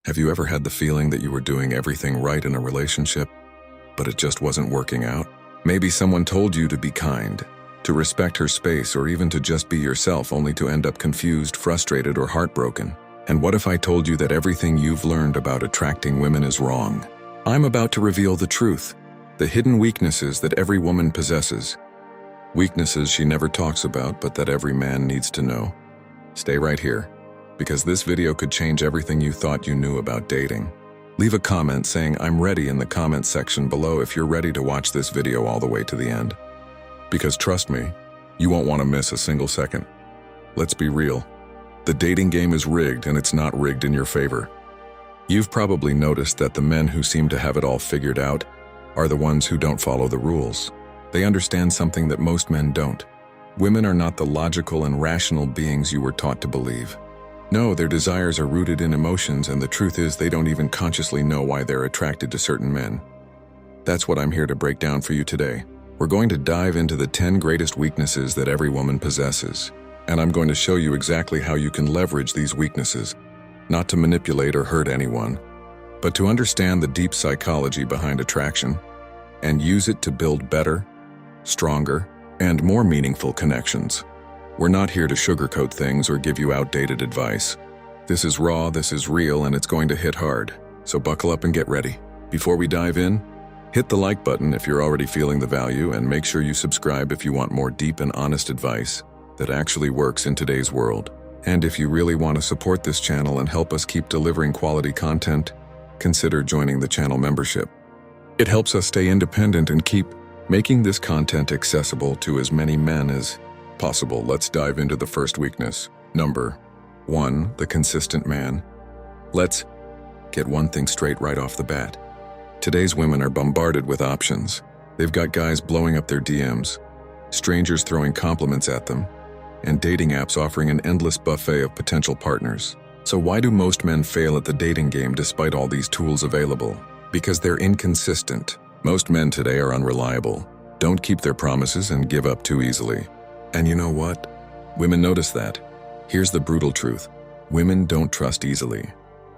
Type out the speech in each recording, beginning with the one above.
Have you ever had the feeling that you were doing everything right in a relationship, but it just wasn't working out? Maybe someone told you to be kind, to respect her space, or even to just be yourself, only to end up confused, frustrated, or heartbroken. And what if I told you that everything you've learned about attracting women is wrong? I'm about to reveal the truth, the hidden weaknesses that every woman possesses. Weaknesses she never talks about, but that every man needs to know. Stay right here, because this video could change everything you thought you knew about dating. Leave a comment saying "I'm ready" in the comment section below if you're ready to watch this video all the way to the end. Because trust me, you won't want to miss a single second. Let's be real. The dating game is rigged, and it's not rigged in your favor. You've probably noticed that the men who seem to have it all figured out are the ones who don't follow the rules. They understand something that most men don't. Women are not the logical and rational beings you were taught to believe. No, their desires are rooted in emotions, and the truth is they don't even consciously know why they're attracted to certain men. That's what I'm here to break down for you today. We're going to dive into the 10 greatest weaknesses that every woman possesses, and I'm going to show you exactly how you can leverage these weaknesses, not to manipulate or hurt anyone, but to understand the deep psychology behind attraction and use it to build better, stronger, and more meaningful connections. We're not here to sugarcoat things or give you outdated advice. This is raw, this is real, and it's going to hit hard. So buckle up and get ready. Before we dive in, hit the like button if you're already feeling the value, and make sure you subscribe if you want more deep and honest advice that actually works in today's world. And if you really want to support this channel and help us keep delivering quality content, consider joining the channel membership. It helps us stay independent and keep making this content accessible to as many men as possible. Let's dive into the first weakness. Number 1, the consistent man. Let's get one thing straight right off the bat. Today's women are bombarded with options. They've got guys blowing up their DMs, strangers throwing compliments at them, and dating apps offering an endless buffet of potential partners. So why do most men fail at the dating game despite all these tools available? Because they're inconsistent. Most men today are unreliable, don't keep their promises, and give up too easily. And you know what? Women notice that. Here's the brutal truth. Women don't trust easily.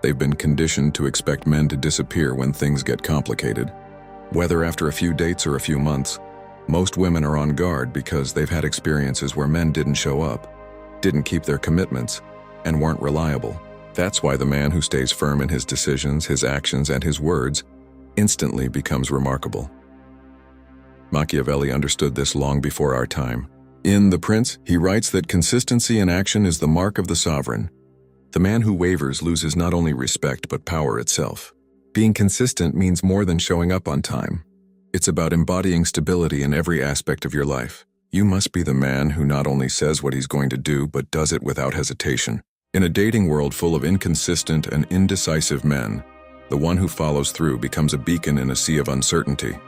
They've been conditioned to expect men to disappear when things get complicated. Whether after a few dates or a few months, most women are on guard because they've had experiences where men didn't show up, didn't keep their commitments, and weren't reliable. That's why the man who stays firm in his decisions, his actions, and his words instantly becomes remarkable. Machiavelli understood this long before our time. In The Prince, he writes that consistency in action is the mark of the sovereign. The man who wavers loses not only respect but power itself. Being consistent means more than showing up on time. It's about embodying stability in every aspect of your life. You must be the man who not only says what he's going to do but does it without hesitation. In a dating world full of inconsistent and indecisive men, the one who follows through becomes a beacon in a sea of uncertainty.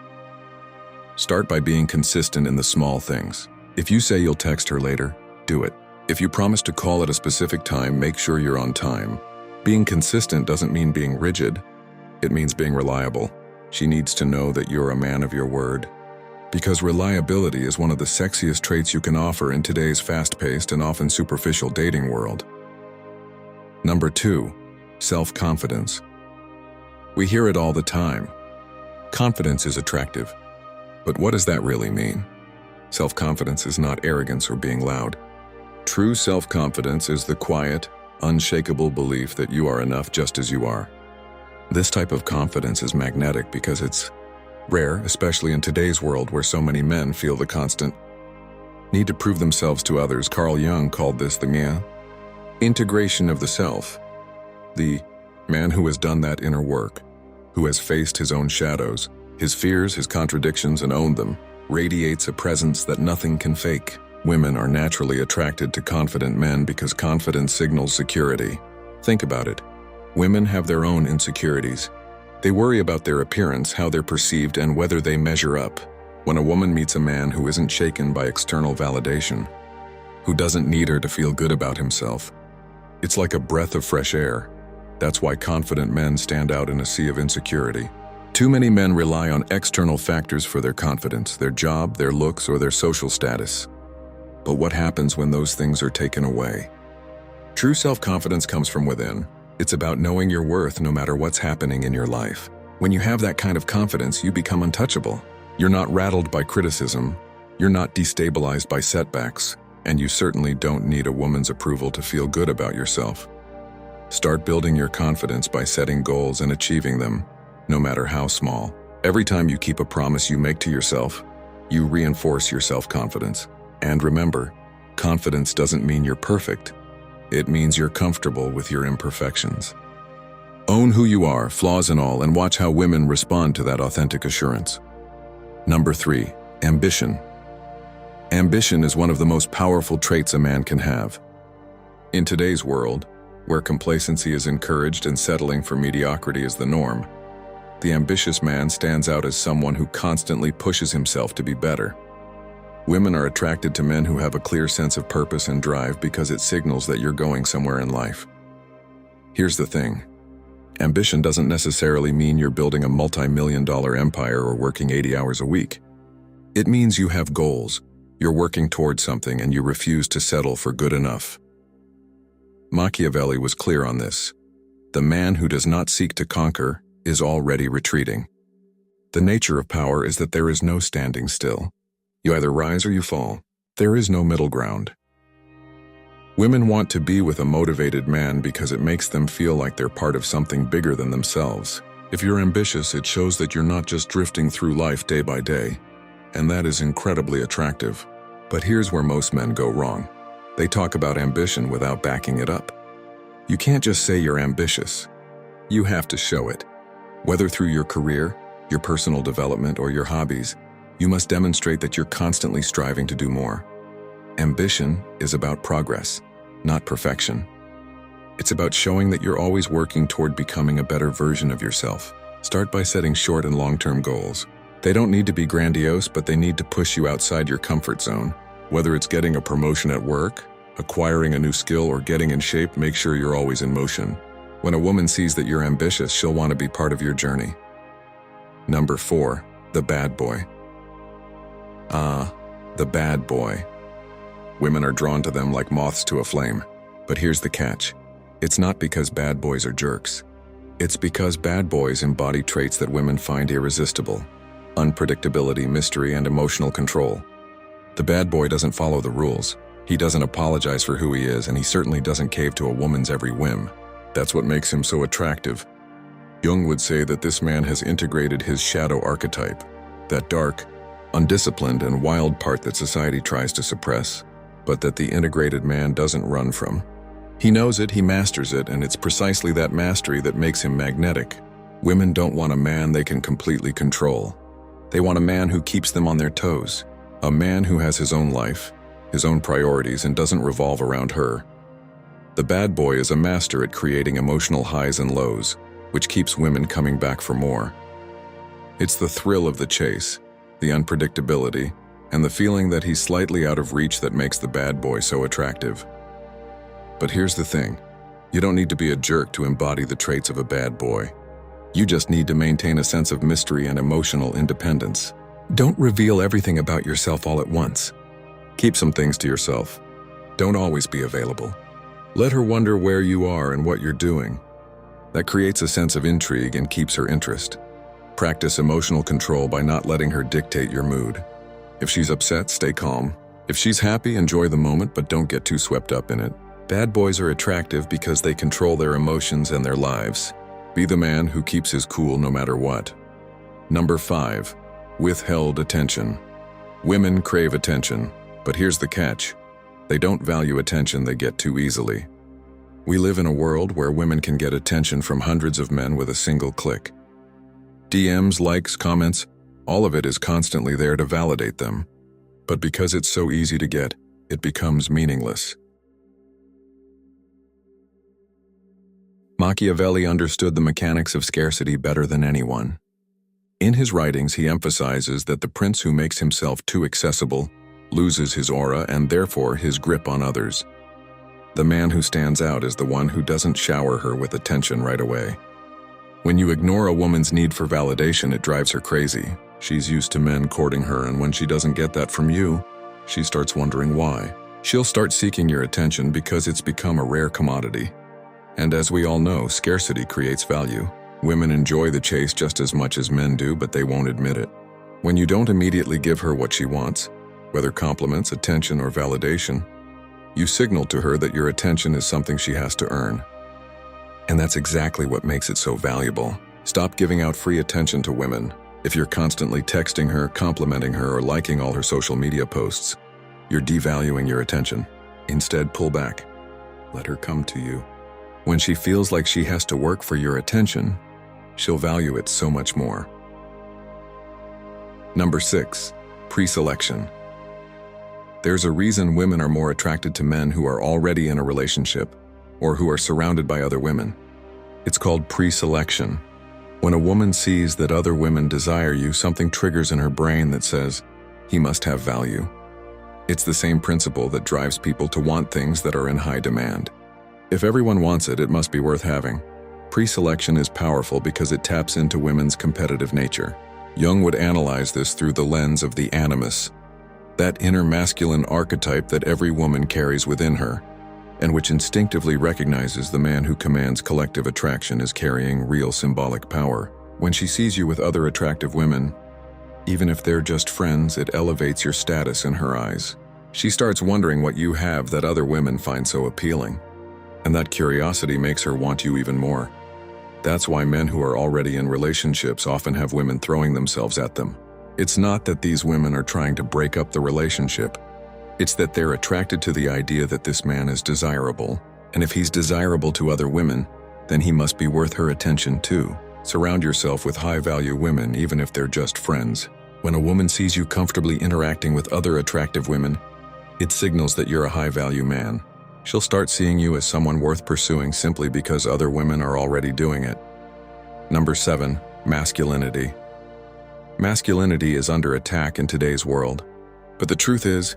Start by being consistent in the small things. If you say you'll text her later, do it. If you promise to call at a specific time, make sure you're on time. Being consistent doesn't mean being rigid. It means being reliable. She needs to know that you're a man of your word. Because reliability is one of the sexiest traits you can offer in today's fast-paced and often superficial dating world. Number 2, self-confidence. We hear it all the time. Confidence is attractive. But what does that really mean? Self-confidence is not arrogance or being loud. True self-confidence is the quiet, unshakable belief that you are enough just as you are. This type of confidence is magnetic because it's rare, especially in today's world where so many men feel the constant need to prove themselves to others. Carl Jung called this the integration of the self. The man who has done that inner work, who has faced his own shadows, his fears, his contradictions, and owned them, radiates a presence that nothing can fake. Women are naturally attracted to confident men because confidence signals security. Think about it. Women have their own insecurities. They worry about their appearance, how they're perceived, and whether they measure up. When a woman meets a man who isn't shaken by external validation, who doesn't need her to feel good about himself, it's like a breath of fresh air. That's why confident men stand out in a sea of insecurity. Too many men rely on external factors for their confidence, their job, their looks, or their social status. But what happens when those things are taken away? True self-confidence comes from within. It's about knowing your worth no matter what's happening in your life. When you have that kind of confidence, you become untouchable. You're not rattled by criticism, you're not destabilized by setbacks, and you certainly don't need a woman's approval to feel good about yourself. Start building your confidence by setting goals and achieving them, no matter how small. Every time you keep a promise you make to yourself, you reinforce your self-confidence. And remember, confidence doesn't mean you're perfect. It means you're comfortable with your imperfections. Own who you are, flaws and all, and watch how women respond to that authentic assurance. Number 3, ambition. Ambition is one of the most powerful traits a man can have. In today's world, where complacency is encouraged and settling for mediocrity is the norm, the ambitious man stands out as someone who constantly pushes himself to be better. Women are attracted to men who have a clear sense of purpose and drive because it signals that you're going somewhere in life. Here's the thing. Ambition doesn't necessarily mean you're building a multi-million-dollar empire or working 80 hours a week. It means you have goals, you're working towards something, and you refuse to settle for good enough. Machiavelli was clear on this. The man who does not seek to conquer is already retreating. The nature of power is that there is no standing still. You either rise or you fall. There is no middle ground. Women want to be with a motivated man because it makes them feel like they're part of something bigger than themselves. If you're ambitious, it shows that you're not just drifting through life day by day, and that is incredibly attractive. But here's where most men go wrong. They talk about ambition without backing it up. You can't just say you're ambitious. You have to show it. Whether through your career, your personal development, or your hobbies, you must demonstrate that you're constantly striving to do more. Ambition is about progress, not perfection. It's about showing that you're always working toward becoming a better version of yourself. Start by setting short and long-term goals. They don't need to be grandiose, but they need to push you outside your comfort zone. Whether it's getting a promotion at work, acquiring a new skill, or getting in shape, make sure you're always in motion. When a woman sees that you're ambitious, she'll want to be part of your journey. Number 4, the bad boy. The bad boy. Women are drawn to them like moths to a flame. But here's the catch. It's not because bad boys are jerks. It's because bad boys embody traits that women find irresistible: unpredictability, mystery, and emotional control. The bad boy doesn't follow the rules. He doesn't apologize for who he is, and he certainly doesn't cave to a woman's every whim. That's what makes him so attractive. Jung would say that this man has integrated his shadow archetype, that dark, undisciplined, and wild part that society tries to suppress, but that the integrated man doesn't run from. He knows it, he masters it, and it's precisely that mastery that makes him magnetic. Women don't want a man they can completely control. They want a man who keeps them on their toes, a man who has his own life, his own priorities, and doesn't revolve around her. The bad boy is a master at creating emotional highs and lows, which keeps women coming back for more. It's the thrill of the chase, the unpredictability, and the feeling that he's slightly out of reach that makes the bad boy so attractive. But here's the thing. You don't need to be a jerk to embody the traits of a bad boy. You just need to maintain a sense of mystery and emotional independence. Don't reveal everything about yourself all at once. Keep some things to yourself. Don't always be available. Let her wonder where you are and what you're doing. That creates a sense of intrigue and keeps her interest. Practice emotional control by not letting her dictate your mood. If she's upset, stay calm. If she's happy, enjoy the moment, but don't get too swept up in it. Bad boys are attractive because they control their emotions and their lives. Be the man who keeps his cool no matter what. Number 5, withheld attention. Women crave attention, but here's the catch. They don't value attention they get too easily. We live in a world where women can get attention from hundreds of men with a single click. DMs, likes, comments, all of it is constantly there to validate them. But because it's so easy to get, it becomes meaningless. Machiavelli understood the mechanics of scarcity better than anyone. In his writings, he emphasizes that the prince who makes himself too accessible loses his aura and therefore his grip on others. The man who stands out is the one who doesn't shower her with attention right away. When you ignore a woman's need for validation, it drives her crazy. She's used to men courting her, and when she doesn't get that from you, she starts wondering why. She'll start seeking your attention because it's become a rare commodity. And as we all know, scarcity creates value. Women enjoy the chase just as much as men do, but they won't admit it. When you don't immediately give her what she wants, whether compliments, attention, or validation, you signal to her that your attention is something she has to earn. And that's exactly what makes it so valuable. Stop giving out free attention to women. If you're constantly texting her, complimenting her, or liking all her social media posts, you're devaluing your attention. Instead, pull back. Let her come to you. When she feels like she has to work for your attention, she'll value it so much more. Number 6, pre-selection. There's a reason women are more attracted to men who are already in a relationship or who are surrounded by other women. It's called pre-selection. When a woman sees that other women desire you, something triggers in her brain that says, he must have value. It's the same principle that drives people to want things that are in high demand. If everyone wants it, it must be worth having. Pre-selection is powerful because it taps into women's competitive nature. Jung would analyze this through the lens of the animus, that inner masculine archetype that every woman carries within her, and which instinctively recognizes the man who commands collective attraction as carrying real symbolic power. When she sees you with other attractive women, even if they're just friends, it elevates your status in her eyes. She starts wondering what you have that other women find so appealing, and that curiosity makes her want you even more. That's why men who are already in relationships often have women throwing themselves at them. It's not that these women are trying to break up the relationship. It's that they're attracted to the idea that this man is desirable, and if he's desirable to other women, then he must be worth her attention too. Surround yourself with high-value women, even if they're just friends. When a woman sees you comfortably interacting with other attractive women, it signals that you're a high-value man. She'll start seeing you as someone worth pursuing simply because other women are already doing it. Number 7, masculinity. Masculinity is under attack in today's world, but the truth is,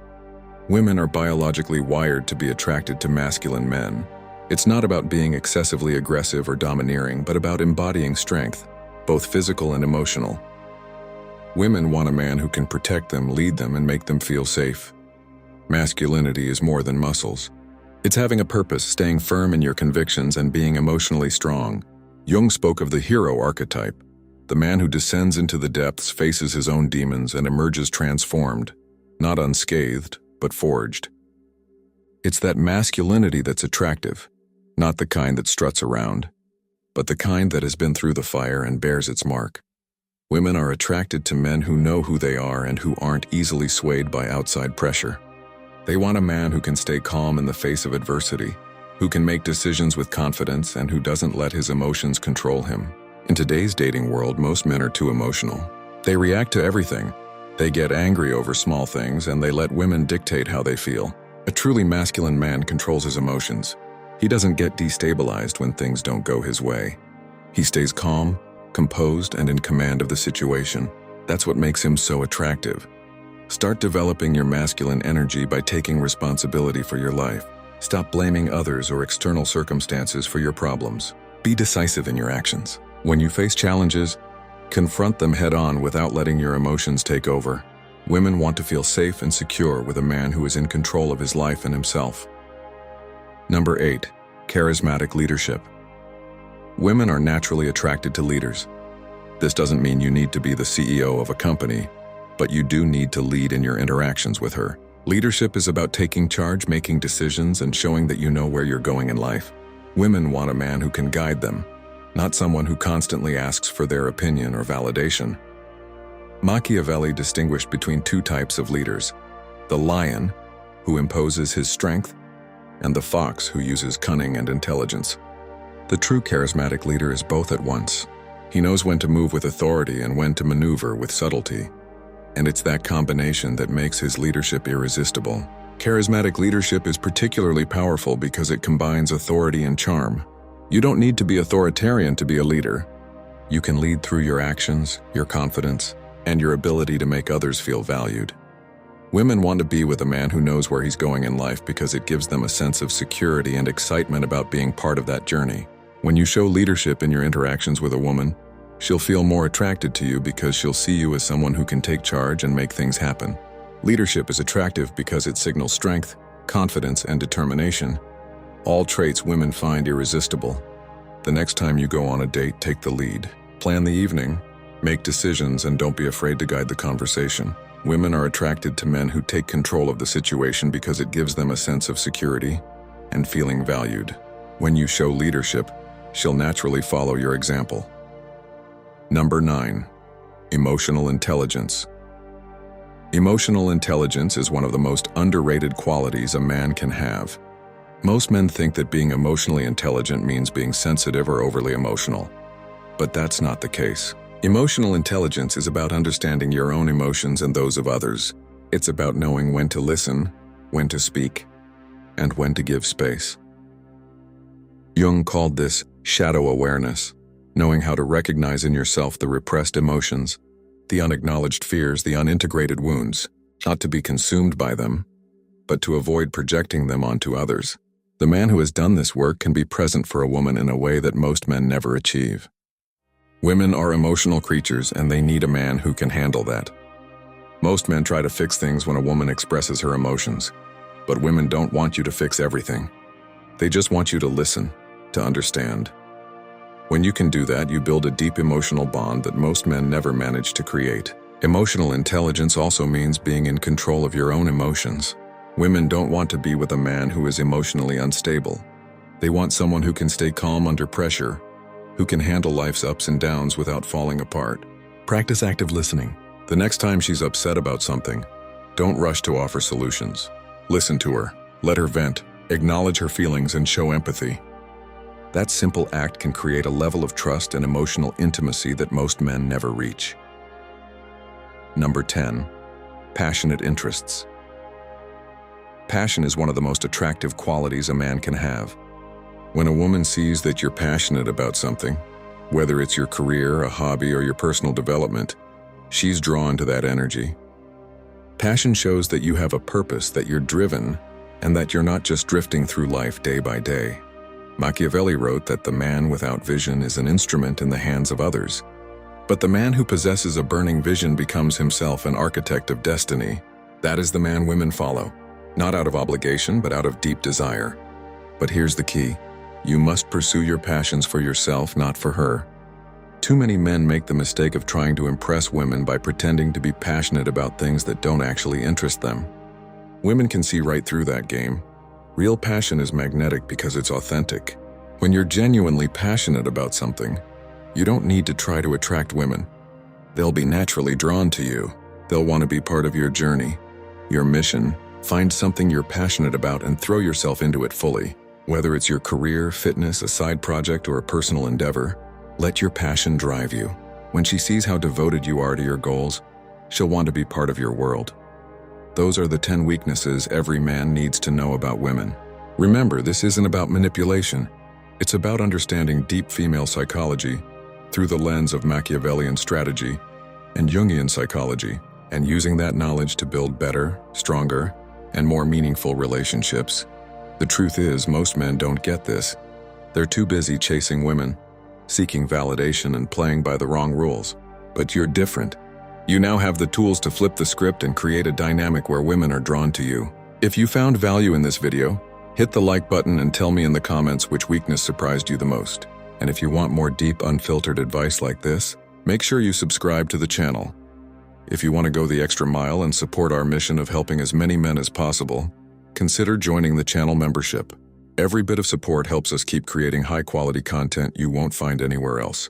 women are biologically wired to be attracted to masculine men. It's not about being excessively aggressive or domineering, but about embodying strength, both physical and emotional. Women want a man who can protect them, lead them, and make them feel safe. Masculinity is more than muscles. It's having a purpose, staying firm in your convictions, and being emotionally strong. Jung spoke of the hero archetype, the man who descends into the depths, faces his own demons, and emerges transformed, not unscathed, but forged. It's that masculinity that's attractive, not the kind that struts around, but the kind that has been through the fire and bears its mark. Women are attracted to men who know who they are and who aren't easily swayed by outside pressure. They want a man who can stay calm in the face of adversity, who can make decisions with confidence, and who doesn't let his emotions control him. In today's dating world, most men are too emotional. They react to everything. They get angry over small things, and they let women dictate how they feel. A truly masculine man controls his emotions. He doesn't get destabilized when things don't go his way. He stays calm, composed, and in command of the situation. That's what makes him so attractive. Start developing your masculine energy by taking responsibility for your life. Stop blaming others or external circumstances for your problems. Be decisive in your actions. When you face challenges, confront them head-on without letting your emotions take over. Women want to feel safe and secure with a man who is in control of his life and himself. Number 8, charismatic leadership. Women are naturally attracted to leaders. This doesn't mean you need to be the CEO of a company, but you do need to lead in your interactions with her. Leadership is about taking charge, making decisions, and showing that you know where you're going in life. Women want a man who can guide them, not someone who constantly asks for their opinion or validation. Machiavelli distinguished between two types of leaders: the lion, who imposes his strength, and the fox, who uses cunning and intelligence. The true charismatic leader is both at once. He knows when to move with authority and when to maneuver with subtlety. And it's that combination that makes his leadership irresistible. Charismatic leadership is particularly powerful because it combines authority and charm. You don't need to be authoritarian to be a leader. You can lead through your actions, your confidence, and your ability to make others feel valued. Women want to be with a man who knows where he's going in life because it gives them a sense of security and excitement about being part of that journey. When you show leadership in your interactions with a woman, she'll feel more attracted to you because she'll see you as someone who can take charge and make things happen. Leadership is attractive because it signals strength, confidence, and determination. All traits women find irresistible. The next time you go on a date, take the lead. Plan the evening, make decisions, and don't be afraid to guide the conversation. Women are attracted to men who take control of the situation because it gives them a sense of security and feeling valued. When you show leadership, she'll naturally follow your example. Number 9. Emotional intelligence. Emotional intelligence is one of the most underrated qualities a man can have. Most men think that being emotionally intelligent means being sensitive or overly emotional. But that's not the case. Emotional intelligence is about understanding your own emotions and those of others. It's about knowing when to listen, when to speak, and when to give space. Jung called this shadow awareness, knowing how to recognize in yourself the repressed emotions, the unacknowledged fears, the unintegrated wounds, not to be consumed by them, but to avoid projecting them onto others. The man who has done this work can be present for a woman in a way that most men never achieve. Women are emotional creatures, and they need a man who can handle that. Most men try to fix things when a woman expresses her emotions, but women don't want you to fix everything. They just want you to listen, to understand. When you can do that, you build a deep emotional bond that most men never manage to create. Emotional intelligence also means being in control of your own emotions. Women don't want to be with a man who is emotionally unstable. They want someone who can stay calm under pressure, who can handle life's ups and downs without falling apart. Practice active listening. The next time she's upset about something, don't rush to offer solutions. Listen to her, let her vent, acknowledge her feelings, and show empathy. That simple act can create a level of trust and emotional intimacy that most men never reach. Number 10. Passionate interests. Passion is one of the most attractive qualities a man can have. When a woman sees that you're passionate about something, whether it's your career, a hobby, or your personal development, she's drawn to that energy. Passion shows that you have a purpose, that you're driven, and that you're not just drifting through life day by day. Machiavelli wrote that the man without vision is an instrument in the hands of others. But the man who possesses a burning vision becomes himself an architect of destiny. That is the man women follow, not out of obligation, but out of deep desire. But here's the key. You must pursue your passions for yourself, not for her. Too many men make the mistake of trying to impress women by pretending to be passionate about things that don't actually interest them. Women can see right through that game. Real passion is magnetic because it's authentic. When you're genuinely passionate about something, you don't need to try to attract women. They'll be naturally drawn to you. They'll want to be part of your journey, your mission. Find something you're passionate about and throw yourself into it fully. Whether it's your career, fitness, a side project, or a personal endeavor, let your passion drive you. When she sees how devoted you are to your goals, she'll want to be part of your world. Those are the 10 weaknesses every man needs to know about women. Remember, this isn't about manipulation. It's about understanding deep female psychology through the lens of Machiavellian strategy and Jungian psychology, and using that knowledge to build better, stronger, and more meaningful relationships. The truth is, most men don't get this. They're too busy chasing women, seeking validation, and playing by the wrong rules. But you're different. You now have the tools to flip the script and create a dynamic where women are drawn to you. If you found value in this video, hit the like button and tell me in the comments which weakness surprised you the most. And if you want more deep, unfiltered advice like this, make sure you subscribe to the channel. If you want to go the extra mile and support our mission of helping as many men as possible, consider joining the channel membership. Every bit of support helps us keep creating high-quality content you won't find anywhere else.